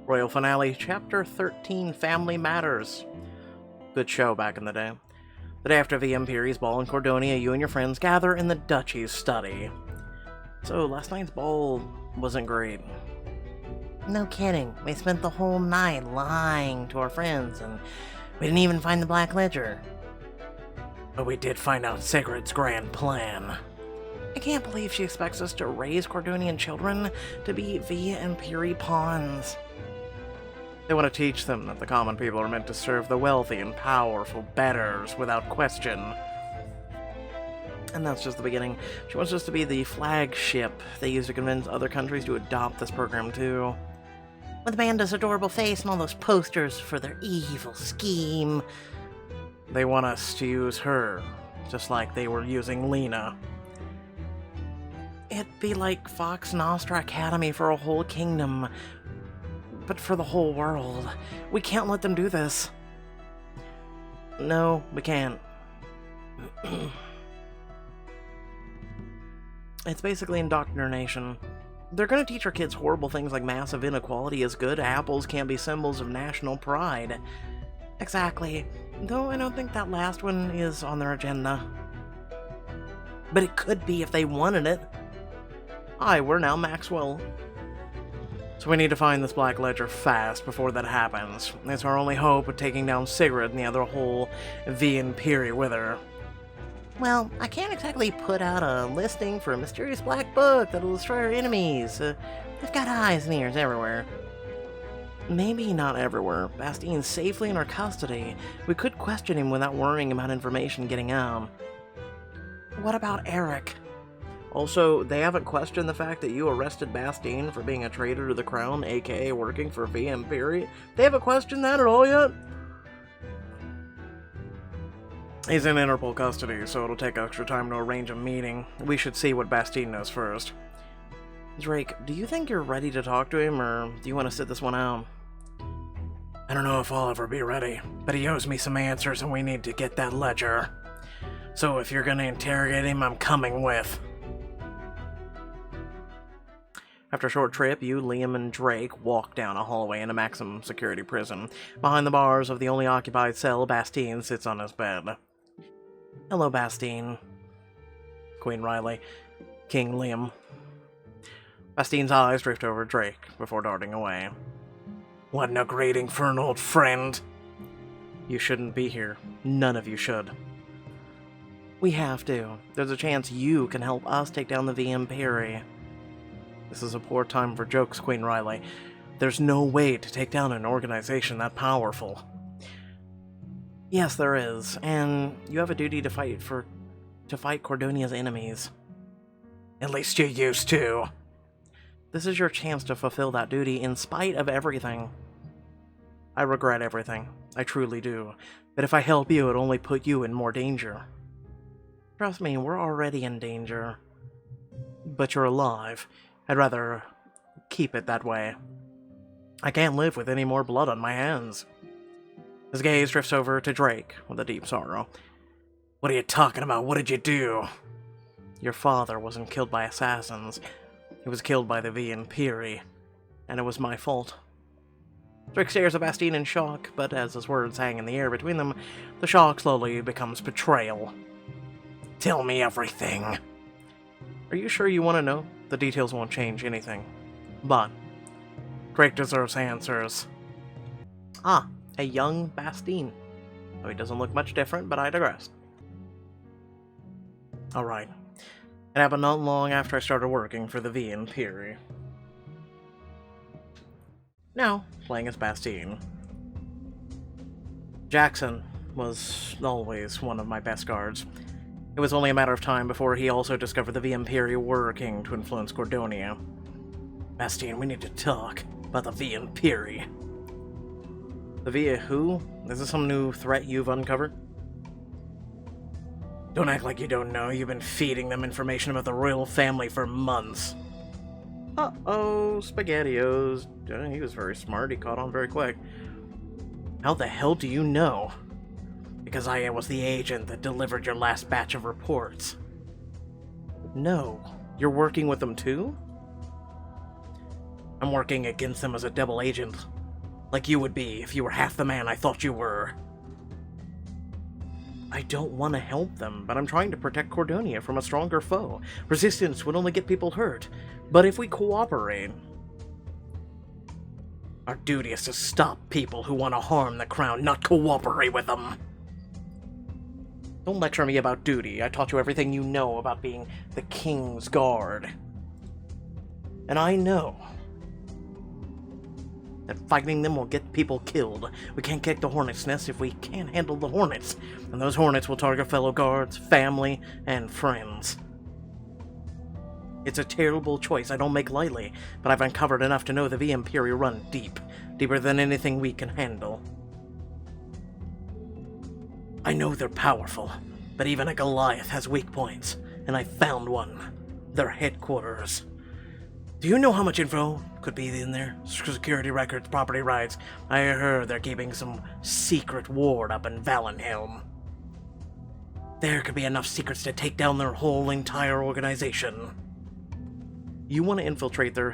Royal Finale, Chapter 13, Family Matters. Good show back in the day. The day after the Imperi's ball in Cordonia, you and your friends gather in the Duchy's study. So, last night's ball wasn't great. No kidding. We spent the whole night lying to our friends, and we didn't even find the Black Ledger. But we did find out Sigrid's grand plan. I can't believe she expects us to raise Cordonian children to be Via Imperi pawns. They want to teach them that the common people are meant to serve the wealthy and powerful betters without question. And that's just the beginning. She wants us to be the flagship they use to convince other countries to adopt this program too. With Amanda's adorable face and all those posters for their evil scheme. They want us to use her, just like they were using Lena. It'd be like Fox Nostra Academy for a whole kingdom, but for the whole world. We can't let them do this. No, we can't. It's basically indoctrination. They're gonna teach our kids horrible things like massive inequality is good, apples can't be symbols of national pride. Exactly. Though I don't think that last one is on their agenda. But it could be if they wanted it. We're now Maxwell. So we need to find this Black Ledger fast before that happens. It's our only hope of taking down Sigrid and the other whole V Imperi with her. Well, I can't exactly put out a listing for a mysterious black book that'll destroy our enemies. They've got eyes and ears everywhere. Maybe not everywhere. Bastien's safely in our custody. We could question him without worrying about information getting out. What about Eric? Also, they haven't questioned the fact that you arrested Bastien for being a traitor to the crown, aka working for V Imperi? They haven't questioned that at all yet? He's in Interpol custody, so it'll take extra time to arrange a meeting. We should see what Bastien knows first. Drake, do you think you're ready to talk to him, or do you want to sit this one out? I don't know if I'll ever be ready, but he owes me some answers and we need to get that ledger. So if you're gonna interrogate him, I'm coming with. After a short trip, you, Liam, and Drake walk down a hallway in a maximum security prison. Behind the bars of the only occupied cell, Bastien sits on his bed. Hello, Bastien. Queen Riley. King Liam. Bastien's eyes drift over Drake before darting away. Wasn't a greeting for an old friend. You shouldn't be here. None of you should. We have to. There's a chance you can help us take down the V Imperi. This is a poor time for jokes, Queen Riley. There's no way to take down an organization that powerful. Yes, there is, and you have a duty to fight Cordonia's enemies. At least you used to. This is your chance to fulfill that duty in spite of everything. I regret everything. I truly do. But if I help you, it'll only put you in more danger. Trust me, we're already in danger. But you're alive. I'd rather keep it that way. I can't live with any more blood on my hands. His gaze drifts over to Drake with a deep sorrow. What are you talking about? What did you do? Your father wasn't killed by assassins. He was killed by the V Imperi, and it was my fault. Drake stares at Bastien in shock, but as his words hang in the air between them, the shock slowly becomes betrayal. Tell me everything. Are you sure you want to know? The details won't change anything. But Drake deserves answers. A young Bastien. Though he doesn't look much different, but I digress. Alright. It happened not long after I started working for the V Imperi. Now, playing as Bastien. Jackson was always one of my best guards. It was only a matter of time before he also discovered the V Imperi were working to influence Cordonia. Bastien, we need to talk about the V Imperi. The V who? Is this some new threat you've uncovered? Don't act like you don't know. You've been feeding them information about the royal family for months. Uh-oh, SpaghettiOs. He was very smart. He caught on very quick. How the hell do you know? Because I was the agent that delivered your last batch of reports. No. You're working with them too? I'm working against them as a double agent, like you would be if you were half the man I thought you were. I don't want to help them, but I'm trying to protect Cordonia from a stronger foe. Resistance would only get people hurt, but if we cooperate... Our duty is to stop people who want to harm the crown, not cooperate with them. Don't lecture me about duty. I taught you everything you know about being the King's Guard. And I know that fighting them will get people killed. We can't kick the Hornet's nest if we can't handle the Hornets. And those Hornets will target fellow guards, family, and friends. It's a terrible choice I don't make lightly, but I've uncovered enough to know the Imperi run deep. Deeper than anything we can handle. I know they're powerful, but even a Goliath has weak points, and I found one. Their headquarters. Do you know how much info could be in there? Security records, property rights. I heard they're keeping some secret ward up in Valenhelm. There could be enough secrets to take down their whole entire organization. You want to infiltrate their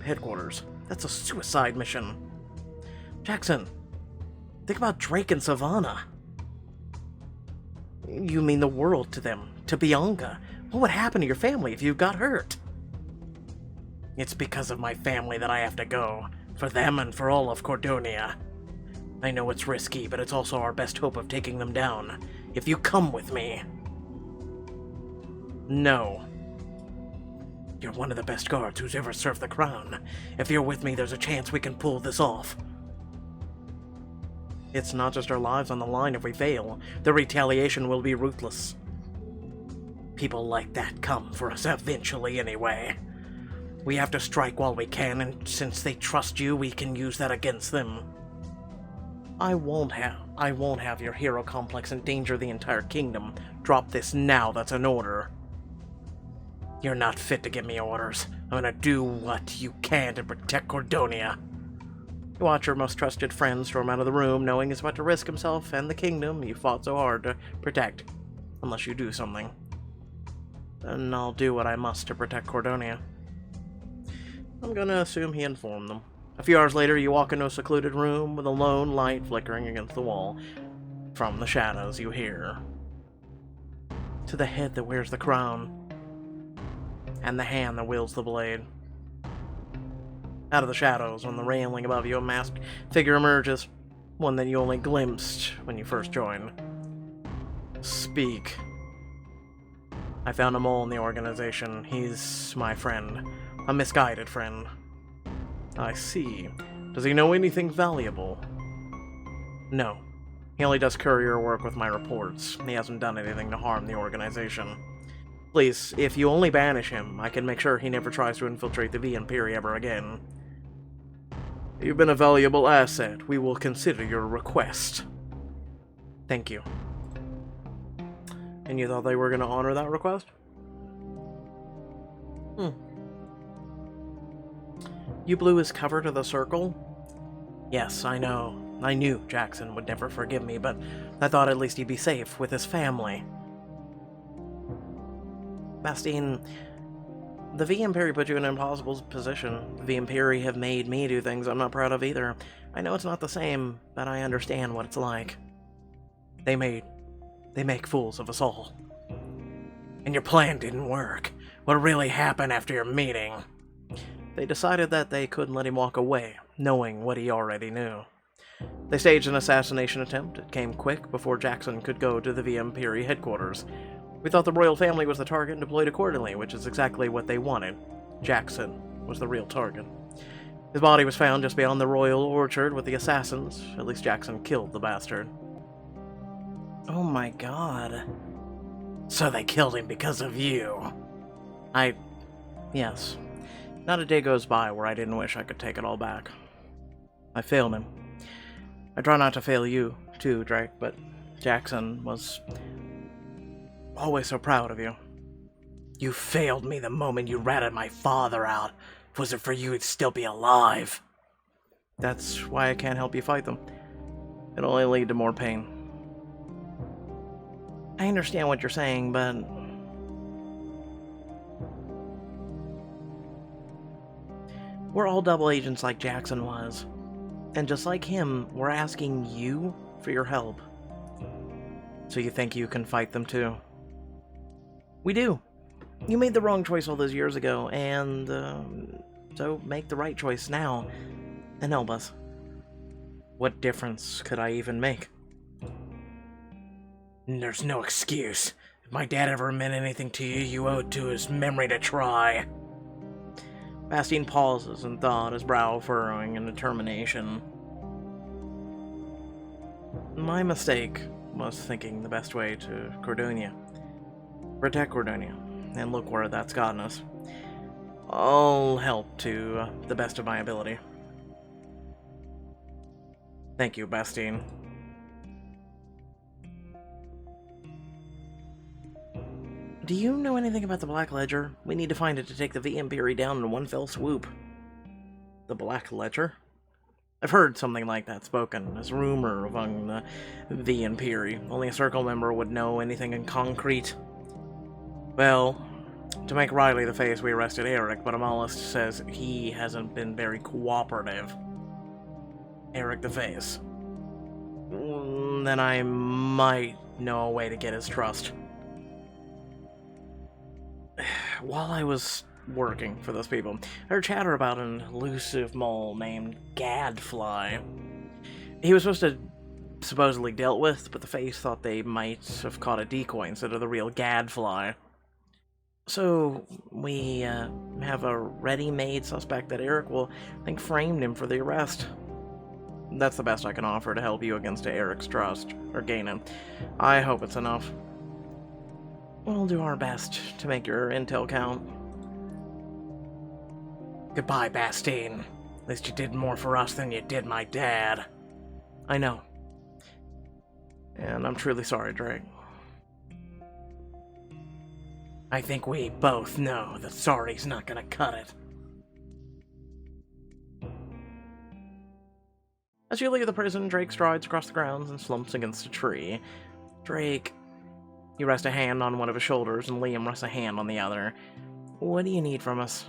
headquarters. That's a suicide mission. Jackson, think about Drake and Savannah. You mean the world to them, to Bianca. What would happen to your family if you got hurt? It's because of my family that I have to go. For them and for all of Cordonia. I know it's risky, but it's also our best hope of taking them down. If you come with me... No. You're one of the best guards who's ever served the crown. If you're with me, there's a chance we can pull this off. It's not just our lives on the line if we fail. The retaliation will be ruthless. People like that come for us eventually anyway. We have to strike while we can, and since they trust you, we can use that against them. I won't have your hero complex endanger the entire kingdom. Drop this now, that's an order. You're not fit to give me orders. I'm gonna do what you can to protect Cordonia. You watch your most trusted friend storm out of the room, knowing he's about to risk himself and the kingdom you fought so hard to protect. Unless you do something. Then I'll do what I must to protect Cordonia. I'm gonna assume he informed them. A few hours later, you walk into a secluded room with a lone light flickering against the wall. From the shadows, you hear... To the head that wears the crown. And the hand that wields the blade. Out of the shadows, on the railing above you, a masked figure emerges. One that you only glimpsed when you first joined. Speak. I found a mole in the organization. He's my friend. A misguided friend. I see. Does he know anything valuable? No. He only does courier work with my reports. He hasn't done anything to harm the organization. Please, if you only banish him, I can make sure he never tries to infiltrate the Imperi ever again. You've been a valuable asset. We will consider your request. Thank you. And you thought they were going to honor that request? You blew his cover to the circle? Yes, I know. I knew Jackson would never forgive me, but I thought at least he'd be safe with his family. Bastien, the Imperi put you in an impossible position. The Imperi have made me do things I'm not proud of either. I know it's not the same, but I understand what it's like. They make fools of us all. And your plan didn't work. What really happened after your meeting? They decided that they couldn't let him walk away, knowing what he already knew. They staged an assassination attempt. It came quick before Jackson could go to the Imperi headquarters. We thought the royal family was the target and deployed accordingly, which is exactly what they wanted. Jackson was the real target. His body was found just beyond the royal orchard with the assassins. At least Jackson killed the bastard. Oh my god. So they killed him because of you. Yes. Not a day goes by where I didn't wish I could take it all back. I failed him. I try not to fail you, too, Drake, but Jackson was always so proud of you. You failed me the moment you ratted my father out. If it wasn't for you, he'd still be alive. That's why I can't help you fight them. It'll only lead to more pain. I understand what you're saying, but... We're all double agents like Jackson was. And just like him, we're asking you for your help. So you think you can fight them too? We do. You made the wrong choice all those years ago, and so make the right choice now and help us. What difference could I even make? There's no excuse. If my dad ever meant anything to you, you owe it to his memory to try. Bastien pauses in thought, his brow furrowing in determination. My mistake was thinking the best way to Cordonia. Protect Cordonia, and look where that's gotten us. I'll help to the best of my ability. Thank you, Bastien. Do you know anything about the Black Ledger? We need to find it to take the Pixelberry down in one fell swoop. The Black Ledger? I've heard something like that spoken as rumor among the Pixelberry. Only a Circle member would know anything in concrete. Well, to make Riley the face, we arrested Eric, but Amalist says he hasn't been very cooperative. Eric the face. Then I might know a way to get his trust. While I was working for those people, I heard chatter about an elusive mole named Gadfly. He was supposedly dealt with, but the face thought they might have caught a decoy instead of the real Gadfly. So, we have a ready-made suspect that Eric will think framed him for the arrest. That's the best I can offer to help you against Eric's trust, or gain it. I hope it's enough. We'll do our best to make your intel count. Goodbye, Bastien. At least you did more for us than you did my dad. I know. And I'm truly sorry, Drake. I think we both know that sorry's not gonna cut it. As you leave the prison, Drake strides across the grounds and slumps against a tree. Drake... You rest a hand on one of his shoulders, and Liam rests a hand on the other. What do you need from us?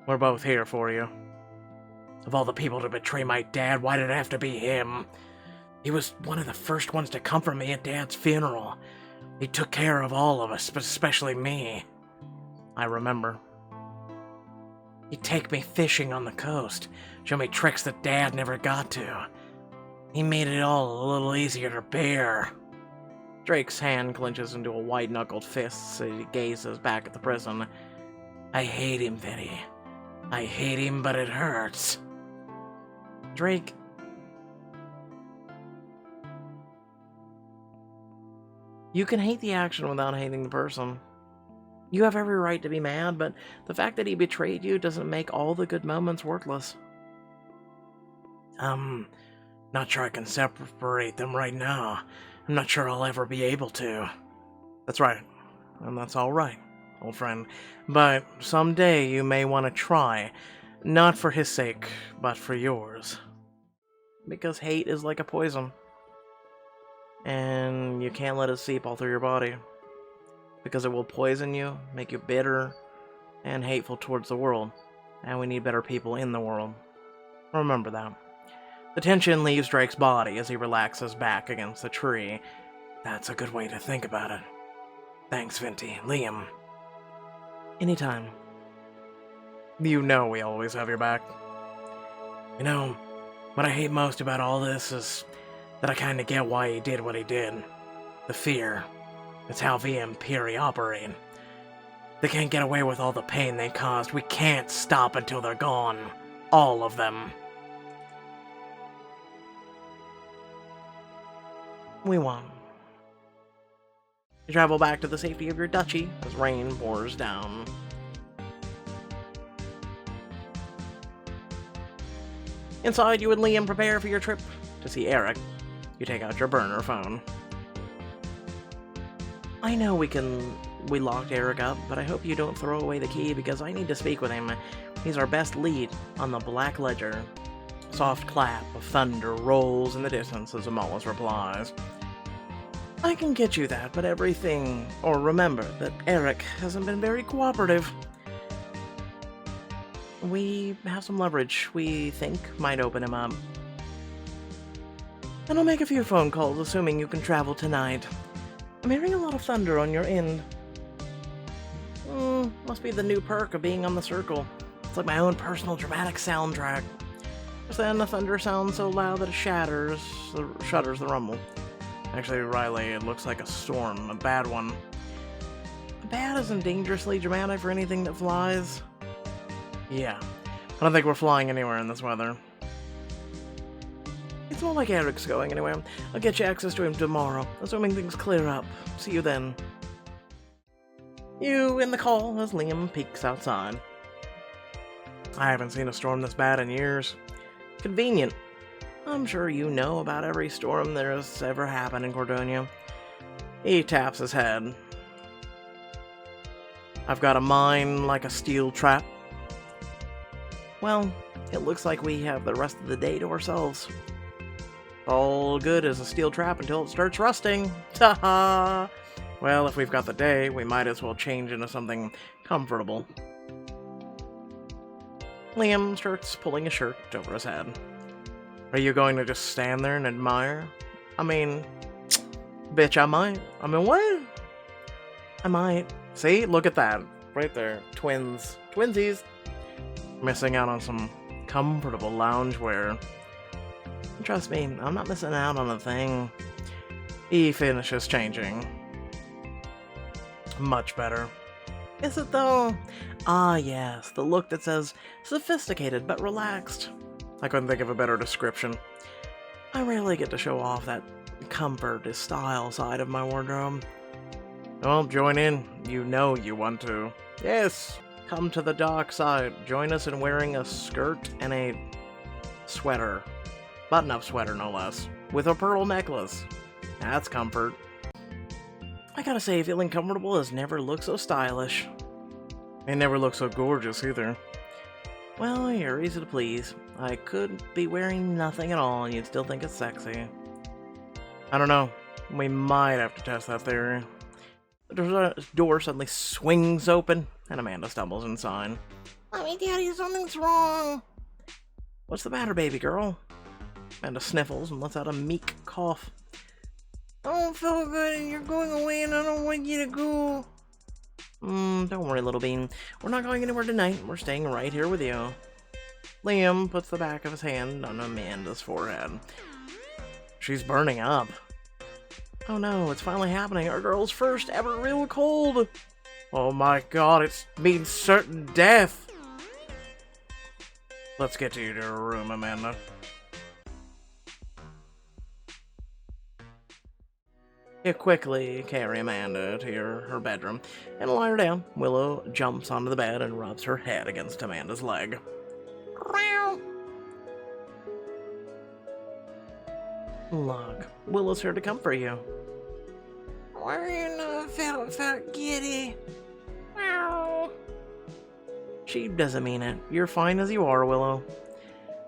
We're both here for you. Of all the people to betray my dad, why did it have to be him? He was one of the first ones to comfort me at Dad's funeral. He took care of all of us, but especially me. I remember. He'd take me fishing on the coast, show me tricks that Dad never got to. He made it all a little easier to bear. Drake's hand clenches into a white-knuckled fist as he gazes back at the prison. I hate him, Vinny. I hate him, but it hurts. Drake... You can hate the action without hating the person. You have every right to be mad, but the fact that he betrayed you doesn't make all the good moments worthless. Not sure I can separate them right now. I'm not sure I'll ever be able to. That's right. And that's all right, old friend. But someday you may want to try. Not for his sake, but for yours. Because hate is like a poison. And you can't let it seep all through your body. Because it will poison you, make you bitter, and hateful towards the world. And we need better people in the world. Remember that. The tension leaves Drake's body as he relaxes back against the tree. That's a good way to think about it. Thanks, Vinty. Liam. Anytime. You know we always have your back. You know, what I hate most about all this is that I kinda get why he did what he did. The fear. It's how Pixelberry operate. They can't get away with all the pain they caused. We can't stop until they're gone. All of them. We won. You travel back to the safety of your duchy as rain pours down. Inside, you and Liam prepare for your trip to see Eric. You take out your burner phone. I know we locked Eric up, but I hope you don't throw away the key because I need to speak with him. He's our best lead on the Black Ledger. Soft clap of thunder rolls in the distance as Amalis replies. I can get you that, but remember that Eric hasn't been very cooperative. We have some leverage we think might open him up. And I'll make a few phone calls, assuming you can travel tonight. I'm hearing a lot of thunder on your end. Must be the new perk of being on the circle. It's like my own personal dramatic soundtrack. Just then, the thunder sounds so loud that it shudders the rumble. Actually, Riley, it looks like a storm, a bad one. Bad isn't dangerously dramatic for anything that flies. Yeah, I don't think we're flying anywhere in this weather. It's more like Eric's going anyway. I'll get you access to him tomorrow, assuming things clear up. See you then. You in the call as Liam peeks outside. I haven't seen a storm this bad in years. Convenient. I'm sure you know about every storm there has ever happened in Cordonia. He taps his head. I've got a mind like a steel trap. Well, it looks like we have the rest of the day to ourselves. All good as a steel trap until it starts rusting. Ta-ha! Well, if we've got the day, we might as well change into something comfortable. Liam starts pulling his shirt over his head. Are you going to just stand there and admire? I mean, bitch, I might. I mean, what? I might. See? Look at that. Right there. Twins. Twinsies. Missing out on some comfortable loungewear. Trust me, I'm not missing out on a thing. He finishes changing. Much better. Is it though? Ah yes, the look that says sophisticated but relaxed. I couldn't think of a better description. I rarely get to show off that comfort is style side of my wardrobe. Well, join in. You know you want to. Yes, come to the dark side. Join us in wearing a skirt and a sweater. Button-up sweater, no less. With a pearl necklace. That's comfort. I gotta say, feeling comfortable has never looked so stylish. It never looked so gorgeous, either. Well, you're easy to please. I could be wearing nothing at all and you'd still think it's sexy. I don't know. We might have to test that theory. The door suddenly swings open, and Amanda stumbles inside. Mommy, Daddy, something's wrong. What's the matter, baby girl? Amanda sniffles and lets out a meek cough. I don't feel good and you're going away and I don't want you to go. Don't worry, little bean. We're not going anywhere tonight. We're staying right here with you. Liam puts the back of his hand on Amanda's forehead. She's burning up. Oh no, it's finally happening. Our girl's first ever real cold. Oh my god, it means certain death. Let's get you to your room, Amanda. You quickly carry Amanda to her bedroom and lie her down. Willow jumps onto the bed and rubs her head against Amanda's leg. Look, Willow's here to comfort you. Why are you not fat kitty? Meow. She doesn't mean it. You're fine as you are, Willow.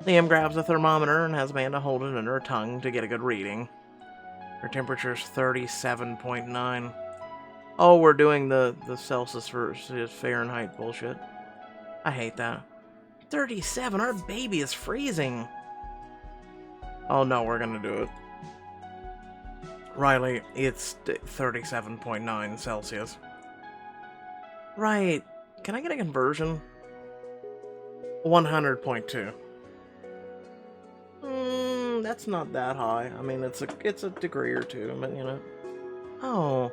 Liam grabs a thermometer and has Amanda hold it under her tongue to get a good reading. Her temperature's 37.9. Oh, we're doing the Celsius versus Fahrenheit bullshit. I hate that. 37, our baby is freezing. Oh no, we're gonna do it. Riley, it's 37.9 Celsius. Right. Can I get a conversion? 100.2. That's not that high. I mean, it's a degree or two, but you know. Oh.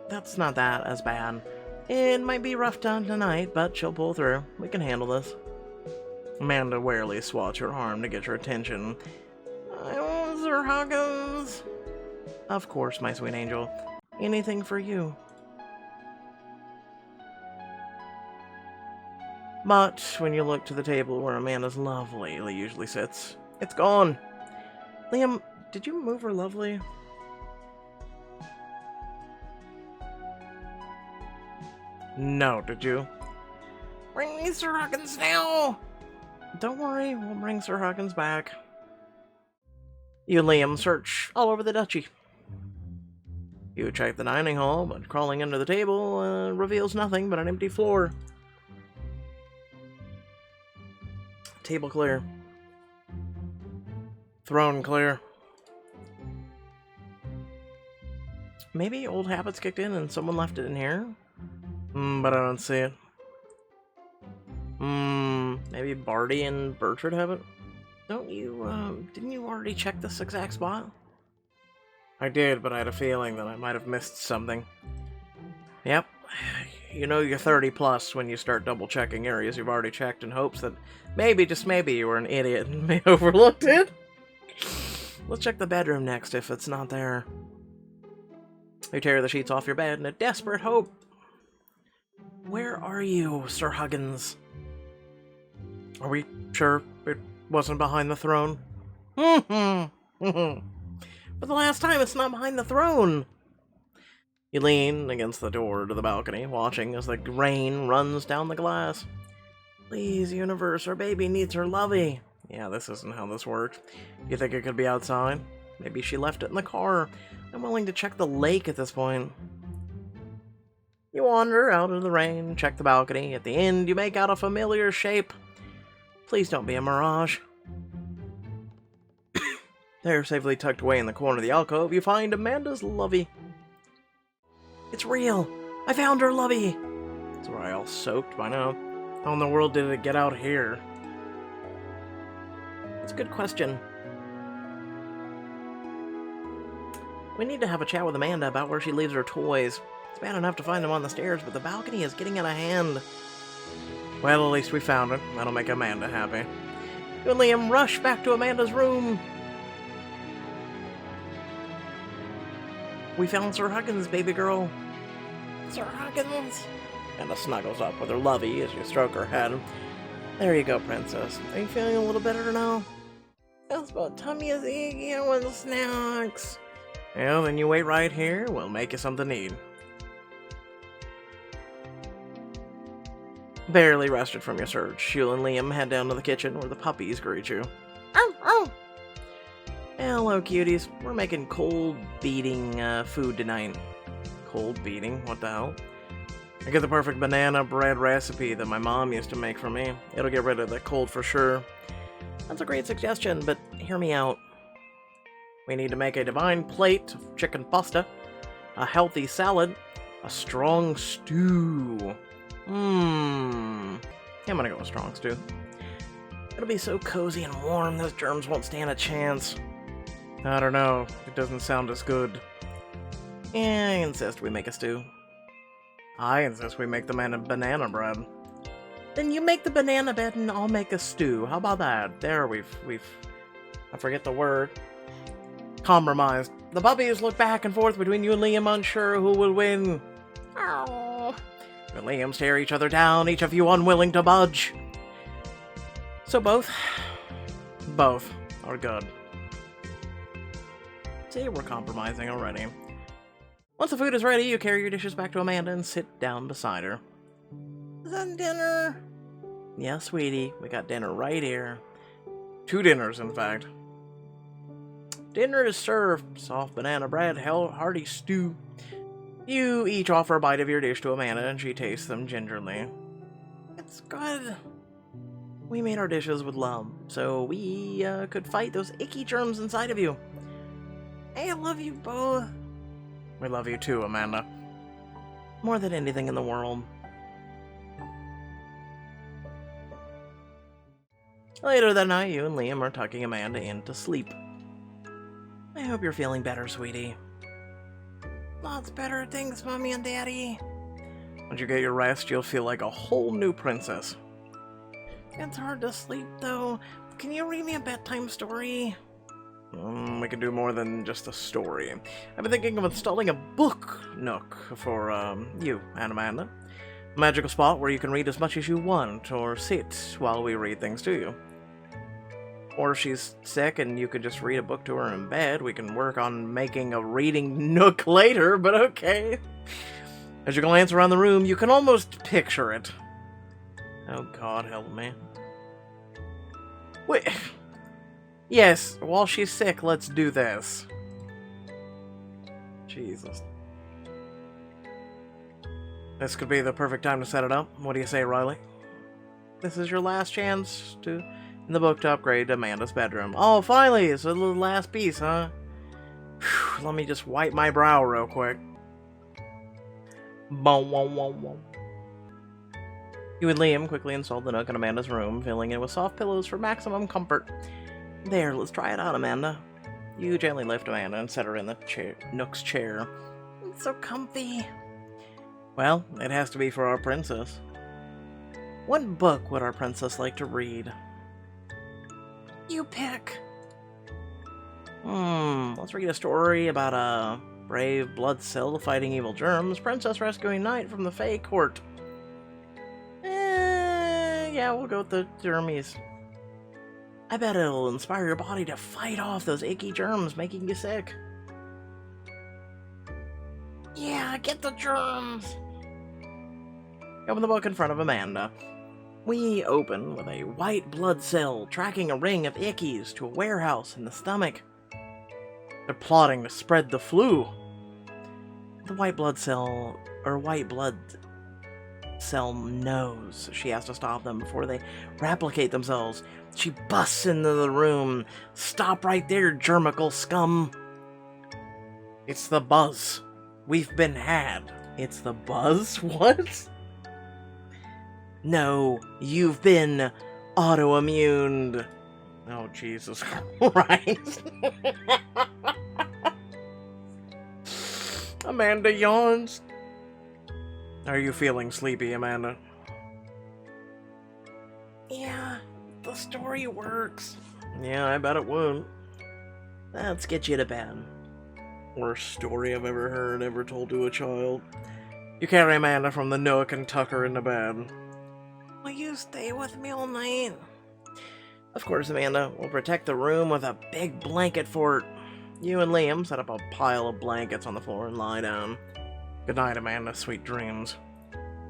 That's not that as bad. It might be rough down tonight, but she'll pull through. We can handle this. Amanda warily swats her arm to get your attention. I want Sir Huggins. Of course, my sweet angel. Anything for you. But when you look to the table where Amanda's lovely usually sits, it's gone. Liam, did you move her lovely? No, did you? Bring me Sir Huggins now. Don't worry, we'll bring Sir Huggins back. You and Liam search all over the duchy. You check the dining hall, but crawling under the table reveals nothing but an empty floor. Table clear. Throne clear. Maybe old habits kicked in and someone left it in here? But I don't see it. Maybe Barty and Bertrand have it? Don't you, didn't you already check this exact spot? I did, but I had a feeling that I might have missed something. Yep. You know you're 30 plus when you start double checking areas you've already checked in hopes that maybe, just maybe, you were an idiot and may have overlooked it. Let's check the bedroom next if it's not there. You tear the sheets off your bed in a desperate hope. Where are you, Sir Huggins? Are we sure it wasn't behind the throne? For the last time, it's not behind the throne. You lean against the door to the balcony, watching as the rain runs down the glass. Please, universe, our baby needs her lovey. Yeah, this isn't how this works. Do you think it could be outside? Maybe she left it in the car. I'm willing to check the lake at this point. You wander out into the rain, check the balcony. At the end, you make out a familiar shape. Please don't be a mirage. There, safely tucked away in the corner of the alcove, you find Amanda's lovey. It's real! I found her lovey! It's probably all soaked by now. How in the world did it get out here? That's a good question. We need to have a chat with Amanda about where she leaves her toys. It's bad enough to find them on the stairs, but the balcony is getting out of hand. Well, at least we found it. That'll make Amanda happy. You and Liam rush back to Amanda's room. We found Sir Huggins, baby girl. Sir Huggins. Amanda snuggles up with her lovey as you stroke her head. There you go, princess. Are you feeling a little better now? Feels about tummy is achy. I want snacks. Well, then you wait right here. We'll make you something to eat. Barely rested from your search, you and Liam head down to the kitchen where the puppies greet you. Oh! Hello, cuties. We're making cold beating food tonight. Cold beating? What the hell? I get the perfect banana bread recipe that my mom used to make for me. It'll get rid of the cold for sure. That's a great suggestion, but hear me out. We need to make a divine plate of chicken pasta, a healthy salad, a strong stew. I'm gonna go with strong stew. It'll be so cozy and warm, those germs won't stand a chance. I don't know, it doesn't sound as good. Yeah, I insist we make a stew. I insist we make the banana bread. Then you make the banana bread and I'll make a stew. How about that? There, we've I forget the word. Compromised. The puppies look back and forth between you and Liam, unsure who will win. Oh. You and Liam stare each other down, each of you unwilling to budge. So both are good. See, we're compromising already. Once the food is ready, you carry your dishes back to Amanda and sit down beside her. Is that dinner? Yeah, sweetie, we got dinner right here. 2 dinners, in fact. Dinner is served. Soft banana bread, hearty stew. You each offer a bite of your dish to Amanda, and she tastes them gingerly. It's good. We made our dishes with love, so we could fight those icky germs inside of you. I love you both. We love you too, Amanda. More than anything in the world. Later that night, you and Liam are tucking Amanda in to sleep. I hope you're feeling better, sweetie. Lots better, thanks, Mommy and Daddy. Once you get your rest, you'll feel like a whole new princess. It's hard to sleep, though. Can you read me a bedtime story? We can do more than just a story. I've been thinking of installing a book nook for, you and Amanda. A magical spot where you can read as much as you want, or sit while we read things to you. Or if she's sick and you could just read a book to her in bed, we can work on making a reading nook later, but okay. As you glance around the room, you can almost picture it. Oh God, help me. Wait. Yes, while she's sick, let's do this. Jesus. This could be the perfect time to set it up. What do you say, Riley? This is your last chance to in the book to upgrade Amanda's bedroom. Oh, finally! It's the last piece, huh? Whew, let me just wipe my brow real quick. Boom, boom, boom, boom. You and Liam quickly installed the Nook in Amanda's room, filling it with soft pillows for maximum comfort. There, let's try it out, Amanda. You gently lift Amanda and set her in the Nook's chair. It's so comfy. Well, it has to be for our princess. What book would our princess like to read? You pick. Let's read a story about a brave blood cell fighting evil germs, princess rescuing knight from the Fae court. Yeah, we'll go with the germies. I bet it'll inspire your body to fight off those icky germs making you sick. Yeah, get the germs. Open the book in front of Amanda. We open with a white blood cell tracking a ring of ickies to a warehouse in the stomach. They're plotting to spread the flu. The white blood cell knows she has to stop them before they replicate themselves. She busts into the room. Stop right there, germical scum. It's the buzz. We've been had. It's the buzz? What? No, you've been autoimmuned. Oh, Jesus Christ. Amanda yawns. Are you feeling sleepy, Amanda? Yeah, the story works. Yeah, I bet it would. Let's get you to bed. Worst story I've ever heard, ever told to a child. You carry Amanda from the Nook and tuck her into bed. Will you stay with me all night? Of course, Amanda. We'll protect the room with a big blanket fort. You and Liam set up a pile of blankets on the floor and lie down. Good night, Amanda. Sweet dreams.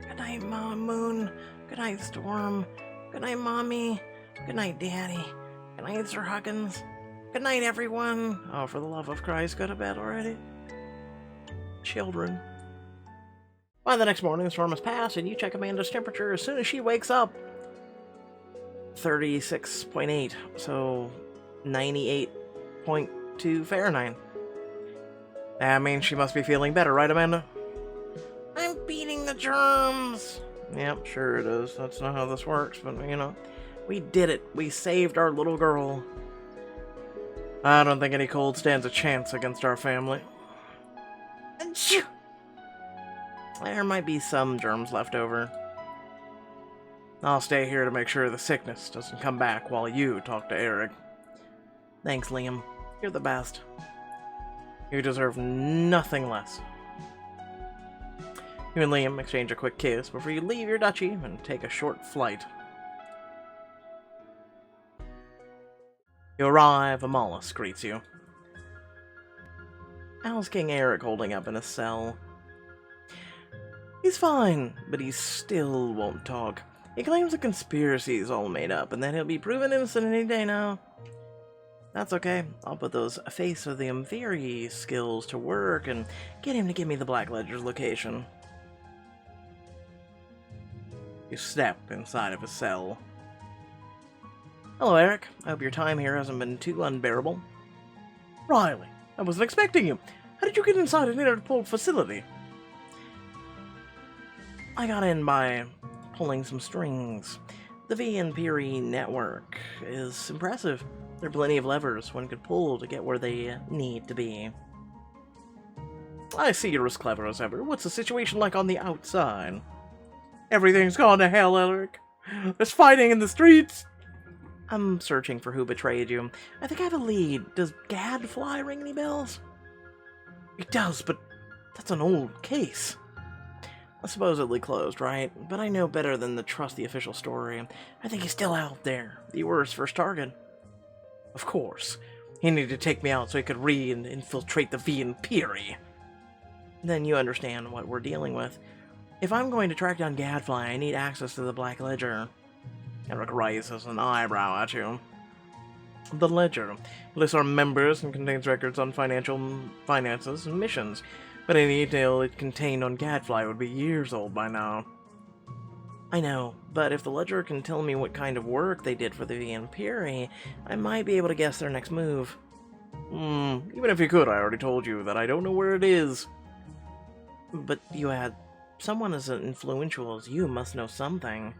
Good night, Mom Moon. Good night, Storm. Good night, Mommy. Good night, Daddy. Good night, Sir Huggins. Good night, everyone. Oh, for the love of Christ, go to bed already. Children. By the next morning, the storm has passed, and you check Amanda's temperature as soon as she wakes up. 36.8, so 98.2 Fahrenheit. That means she must be feeling better, right, Amanda? I'm beating the germs. Yep, sure it is. That's not how this works, but, you know, we did it. We saved our little girl. I don't think any cold stands a chance against our family. Achoo! There might be some germs left over. I'll stay here to make sure the sickness doesn't come back while you talk to Eric. Thanks, Liam. You're the best. You deserve nothing less. You and Liam exchange a quick kiss before you leave your duchy and take a short flight. You arrive, a mollusk greets you. How's King Eric holding up in his cell? He's fine, but he still won't talk. He claims the conspiracy is all made up and that he'll be proven innocent any day now. That's okay. I'll put those Face of the Umviri skills to work and get him to give me the Black Ledger's location. You step inside of his cell. Hello, Eric. I hope your time here hasn't been too unbearable. Riley, I wasn't expecting you. How did you get inside an Interpol facility? I got in by pulling some strings. The VNPRE network is impressive. There are plenty of levers one could pull to get where they need to be. I see you're as clever as ever. What's the situation like on the outside? Everything's gone to hell, Eric. There's fighting in the streets. I'm searching for who betrayed you. I think I have a lead. Does Gadfly ring any bells? It does, but that's an old case. Supposedly closed, right? But I know better than to trust the official story. I think he's still out there. You were his first target. Of course. He needed to take me out so he could infiltrate the VNPRE. Then you understand what we're dealing with. If I'm going to track down Gadfly, I need access to the Black Ledger. Eric raises an eyebrow at you. The Ledger lists our members and contains records on finances and missions. But any detail it contained on Gadfly would be years old by now. I know, but if the ledger can tell me what kind of work they did for the Vampiri, I might be able to guess their next move. Even if you could, I already told you that I don't know where it is. But you had someone as influential as you must know something.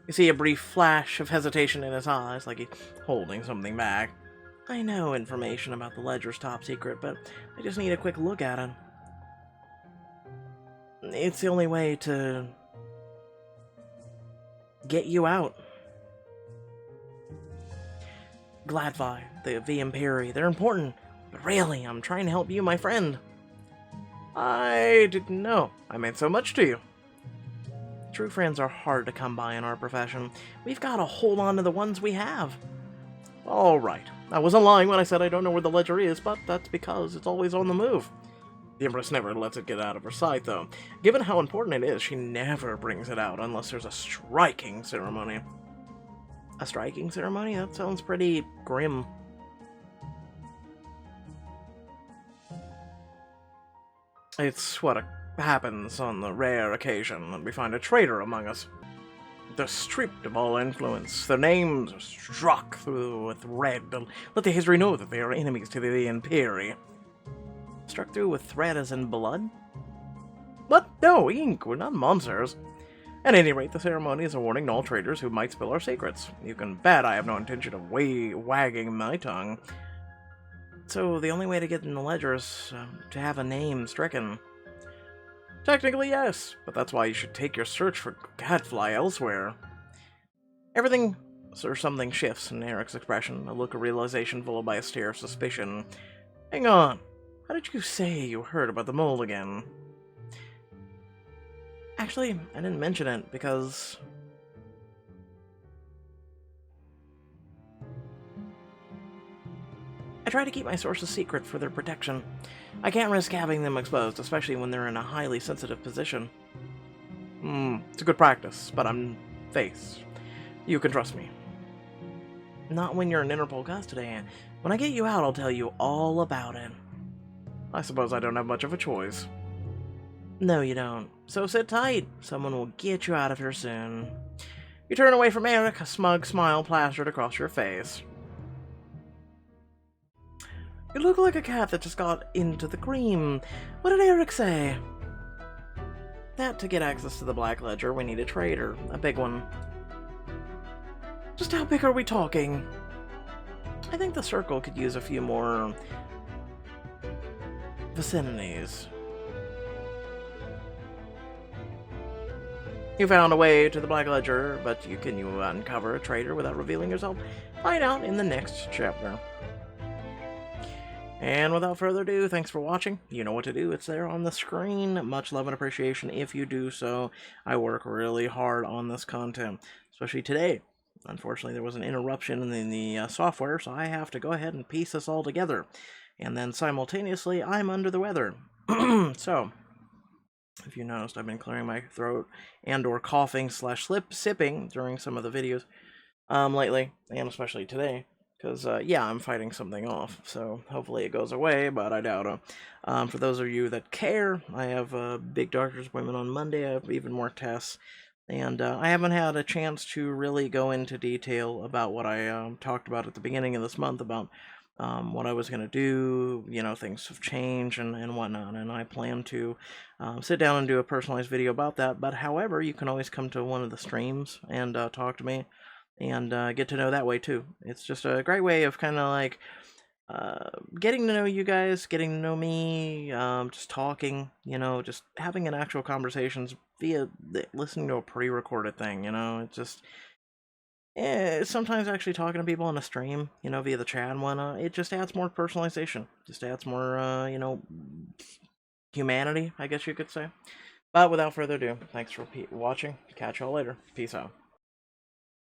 You see a brief flash of hesitation in his eyes, like he's holding something back. I know information about the ledger's top secret, but I just need a quick look at it. It's the only way to get you out. Gladvi, the Vampiri, they're important, but really, I'm trying to help you, my friend. I didn't know I meant so much to you. True friends are hard to come by in our profession. We've got to hold on to the ones we have. All right. I wasn't lying when I said I don't know where the ledger is, but that's because it's always on the move. The Empress never lets it get out of her sight, though. Given how important it is, she never brings it out unless there's a striking ceremony. A striking ceremony? That sounds pretty grim. It's what happens on the rare occasion that we find a traitor among us. They're stripped of all influence. Their names are struck through with red to let the history know that they are enemies to the Vampiri. Struck through with thread as in blood? What? No, ink. We're not monsters. At any rate, the ceremony is a warning to all traitors who might spill our secrets. You can bet I have no intention of wagging my tongue. So the only way to get in the ledger is to have a name stricken. Technically, yes, but that's why you should take your search for Gadfly elsewhere. Everything or something shifts in Eric's expression, a look of realization followed by a stare of suspicion. Hang on, how did you say you heard about the mole again? Actually, I didn't mention it because I try to keep my sources secret for their protection. I can't risk having them exposed, especially when they're in a highly sensitive position. It's a good practice, but I'm Face. You can trust me. Not when you're in Interpol custody. When I get you out, I'll tell you all about it. I suppose I don't have much of a choice. No, you don't. So sit tight. Someone will get you out of here soon. You turn away from Eric, a smug smile plastered across your face. You look like a cat that just got into the cream. What did Eric say? That to get access to the Black Ledger, we need a traitor. A big one. Just how big are we talking? I think the Circle could use a few more vicinities. You found a way to the Black Ledger, but can you uncover a traitor without revealing yourself? Find out in the next chapter. And without further ado, thanks for watching. You know what to do. It's there on the screen. Much love and appreciation if you do so. I work really hard on this content, especially today. Unfortunately, there was an interruption in the software, so I have to go ahead and piece this all together. And then simultaneously, I'm under the weather. So, if you noticed, I've been clearing my throat and or coughing / sipping during some of the videos lately, and especially today. Because, yeah, I'm fighting something off, so hopefully it goes away, but I doubt it. For those of you that care, I have a big doctor's appointment on Monday. I have even more tests, and I haven't had a chance to really go into detail about what I talked about at the beginning of this month about what I was going to do. You know, things have changed and whatnot, and I plan to sit down and do a personalized video about that. But, however, you can always come to one of the streams and talk to me. And get to know that way too. It's just a great way of kind of like getting to know you guys, getting to know me, just talking, you know, just having an actual conversations via listening to a pre-recorded thing, you know. It's just sometimes actually talking to people on a stream, you know, via the chat and whatnot. It just adds more personalization, just adds more, you know, humanity, I guess you could say. But without further ado, thanks for watching. Catch y'all later. Peace out.